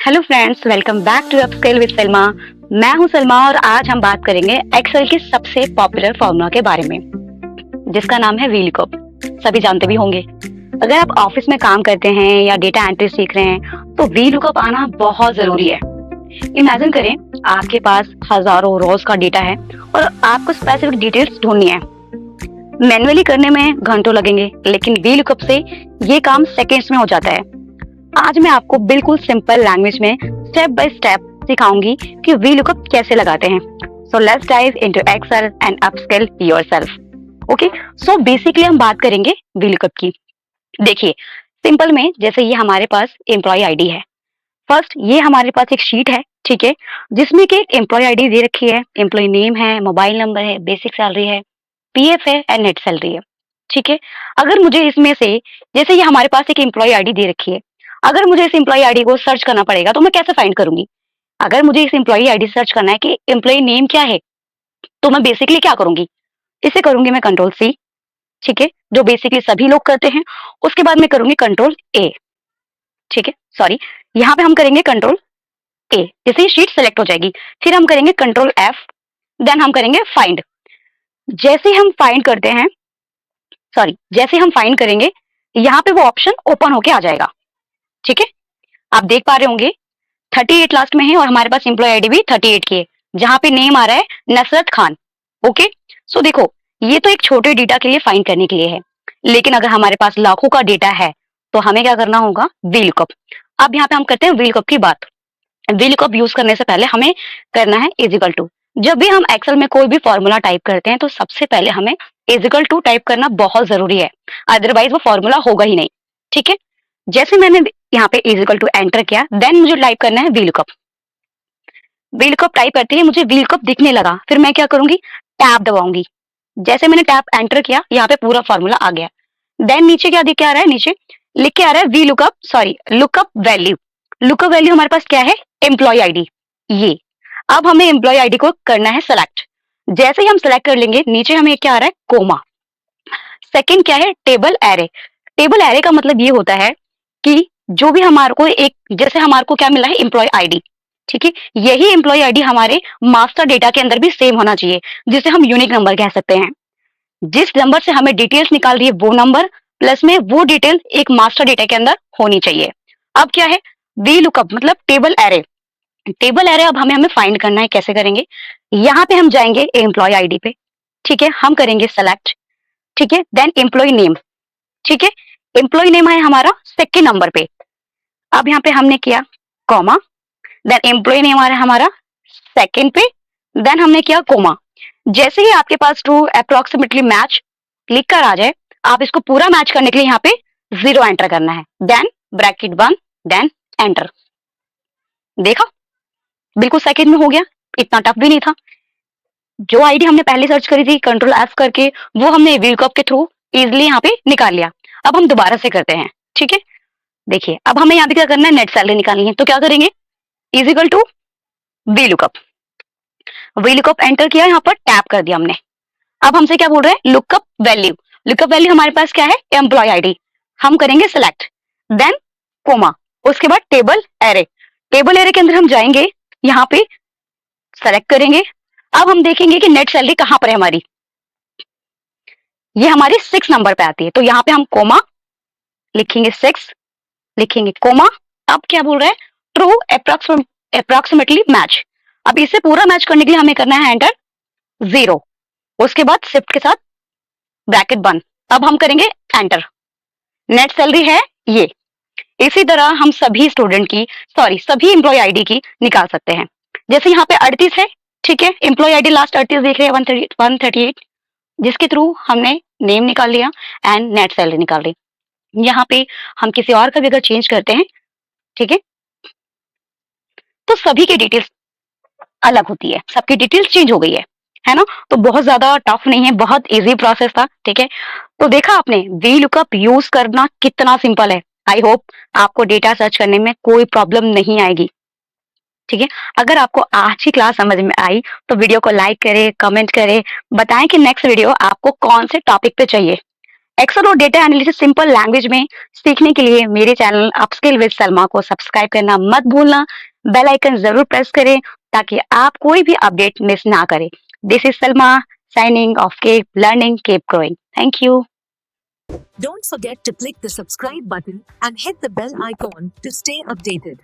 Hello friends, welcome back to Upskill with Salma. मैं हूं सलमा और आज हम बात करेंगे एक्सेल के सबसे पॉपुलर फॉर्मूला के बारे में, जिसका नाम है वीलुकअप। सभी जानते भी होंगे। अगर आप ऑफिस में काम करते हैं या डेटा एंट्री सीख रहे हैं तो वीलुकअप आना बहुत जरूरी है। इमेजिन करें आपके पास हजारों रोज का डेटा है और आपको स्पेसिफिक डिटेल्स ढूंढनी है। मैन्युअली करने में घंटों लगेंगे, लेकिन वीलुकअप से ये काम सेकेंड्स में हो जाता है। आज मैं आपको बिल्कुल सिंपल लैंग्वेज में स्टेप बाय स्टेप सिखाऊंगी कि वीलुकअप कैसे लगाते हैं। So let's dive into Excel and upskill yourself. Okay, so basically हम बात करेंगे वीलुकअप की। देखिए, सिंपल में जैसे ये हमारे पास एम्प्लॉय आईडी है। फर्स्ट ये हमारे पास एक शीट है, ठीक है, जिसमें कि एक एम्प्लॉय आईडी दे रखी है, एम्प्लॉय नेम है, मोबाइल नंबर है, बेसिक सैलरी है, पीएफ है एंड नेट सैलरी है। ठीक है, अगर मुझे इसमें से जैसे ये हमारे पास एक एम्प्लॉय आईडी दे रखी है, अगर मुझे इस एम्प्लॉय आईडी को सर्च करना पड़ेगा तो मैं कैसे फाइंड करूंगी? अगर मुझे इस एम्प्लॉय आईडी सर्च करना है कि एम्प्लॉय नेम क्या है, तो मैं बेसिकली क्या करूंगी? इसे करूंगी मैं कंट्रोल सी, ठीक है, जो बेसिकली सभी लोग करते हैं। उसके बाद मैं करूंगी कंट्रोल ए, ठीक है, सॉरी, यहाँ पे हम करेंगे कंट्रोल ए, जैसे ये शीट सेलेक्ट हो जाएगी। फिर हम करेंगे कंट्रोल एफ, देन हम करेंगे फाइंड। जैसे हम फाइंड करते हैं, सॉरी, जैसे हम फाइंड करेंगे, यहाँ पे वो ऑप्शन ओपन होके आ जाएगा। ठीक है, आप देख पा रहे होंगे 38 लास्ट में है और हमारे पास एम्प्लॉय आईडी भी 38 की है, जहां पे नेम आ रहा है नसरत खान। ओके, सो देखो, ये तो एक छोटे डेटा के लिए फाइंड करने के लिए है, लेकिन अगर हमारे पास लाखों का डेटा है तो हमें क्या करना होगा? वीलुकअप। अब यहाँ पे हम करते हैं वीलुकअप की बात। वीलुकअप यूज करने से पहले हमें करना है इज इक्वल टू। जब भी हम एक्सेल में कोई भी फॉर्मूला टाइप करते हैं तो सबसे पहले हमें इज इक्वल टू टाइप करना बहुत जरूरी है, अदरवाइज वो फॉर्मूला होगा ही नहीं। ठीक है, जैसे मैंने यहाँ पे इज इक्वल टू एंटर किया, देन मुझे टाइप करना है वीलुकअप। वीलुकअप टाइप करते ही मुझे वीलुकअप दिखने लगा, फिर मैं क्या करूंगी? टैब दबाऊंगी। जैसे मैंने टैब एंटर किया, यहाँ पे पूरा फॉर्मूला आ गया। देन नीचे क्या दिख के आ रहा है? नीचे लिख के आ रहा है VLOOKUP, sorry, lookup value. Lookup value हमारे पास क्या है? Employee ID. ये अब हमें एम्प्लॉय आईडी को करना है सेलेक्ट। जैसे ही हम सेलेक्ट कर लेंगे, नीचे हमें क्या आ रहा है? कोमा। सेकंड क्या है? Table array. टेबल एरे का मतलब ये होता है कि जो भी हमारे को एक, जैसे हमारे को क्या मिला है? Employee ID. ठीक है, यही एम्प्लॉय आईडी हमारे मास्टर डेटा के अंदर भी सेम होना चाहिए, जिसे हम यूनिक नंबर कह सकते हैं। जिस नंबर से हमें डिटेल्स निकाल रही है वो नंबर प्लस में वो डिटेल एक मास्टर डेटा के अंदर होनी चाहिए। अब क्या है? वी लुकअप मतलब टेबल एरे। टेबल एरे अब हमें हमें फाइंड करना है, कैसे करेंगे? यहाँ पे हम जाएंगे एम्प्लॉय आईडी पे, ठीक है, हम करेंगे सेलेक्ट, ठीक है, देन एम्प्लॉय नेम, ठीक है, एम्प्लॉय नेम है हमारा सेकेंड नंबर पे। अब यहाँ पे हमने किया कॉमा, देन एम्प्लॉय नेम आ रहा है हमारा सेकेंड पे, देन हमने किया कोमा। जैसे ही आपके पास ट्रू अप्रोक्सीमेटली मैच लिख कर आ जाए, आप इसको पूरा मैच करने के लिए यहाँ पे 0 एंटर करना है, देन ब्रैकेट बंद, देन एंटर। देखा, बिल्कुल सेकंड में हो गया, इतना टफ भी नहीं था। जो आईडी हमने पहले सर्च करी थी कंट्रोल एफ करके, वो हमने वीलुकअप के थ्रू इजिली यहाँ पे निकाल लिया। अब हम दोबारा से करते हैं, ठीक है। देखिए, अब हमें यहाँ पे क्या करना है? नेट सैलरी निकालनी है, तो क्या करेंगे? Is equal to VLOOKUP. VLOOKUP enter किया, यहाँ पर टैप कर दिया हमने। अब हमसे क्या बोल रहे हैं? Lookup value. लुकअप वैल्यू हमारे पास क्या है? Employee ID. हम करेंगे सिलेक्ट, देन कोमा, उसके बाद टेबल एरे। टेबल एरे के अंदर हम जाएंगे, यहाँ पे सेलेक्ट करेंगे। अब हम देखेंगे कि नेट सैलरी कहां पर है हमारी। ये हमारी 6 नंबर पे आती है, तो यहाँ पे हम कोमा लिखेंगे, 6 लिखेंगे, कोमा। अब क्या बोल रहा है? True approximately match. अब इसे पूरा मैच करने के लिए हमें करना है एंटर 0, उसके बाद शिफ्ट के साथ ब्रैकेट बंद। अब हम करेंगे एंटर। नेट सैलरी है ये। इसी तरह हम सभी स्टूडेंट की, सॉरी, सभी एम्प्लॉय आईडी की निकाल सकते हैं। जैसे यहाँ पे 38 है, ठीक है, एम्प्लॉय आईडी लास्ट 38 देख रहे हैं, 138, जिसके थ्रू हमने नेम निकाल लिया एंड नेट सैलरी निकाल ली। यहाँ पे हम किसी और का भी अगर चेंज करते हैं, ठीक है, तो सभी की डिटेल्स अलग होती है, सबकी डिटेल्स चेंज हो गई है ना? तो बहुत ज्यादा टफ नहीं है, बहुत इजी प्रोसेस था, ठीक है। तो देखा आपने वी लुकअप यूज करना कितना सिंपल है। आई होप आपको डेटा सर्च करने में कोई प्रॉब्लम नहीं आएगी, ठीक है। अगर आपको आज की क्लास समझ में आई तो वीडियो को लाइक करें, कमेंट करें, बताएं कि नेक्स्ट वीडियो आपको कौन से टॉपिक पे चाहिए। एक्सेल और डेटा एनालिसिस सिंपल लैंग्वेज में सीखने के लिए मेरे चैनल अपस्किल विद सलमा को सब्सक्राइब करना मत भूलना। बेल आइकन जरूर प्रेस करें ताकि आप कोई भी अपडेट मिस ना करें। This is Salma signing off. Keep learning, keep growing. Thank you. Don't forget to click the subscribe button and hit the bell icon to stay updated.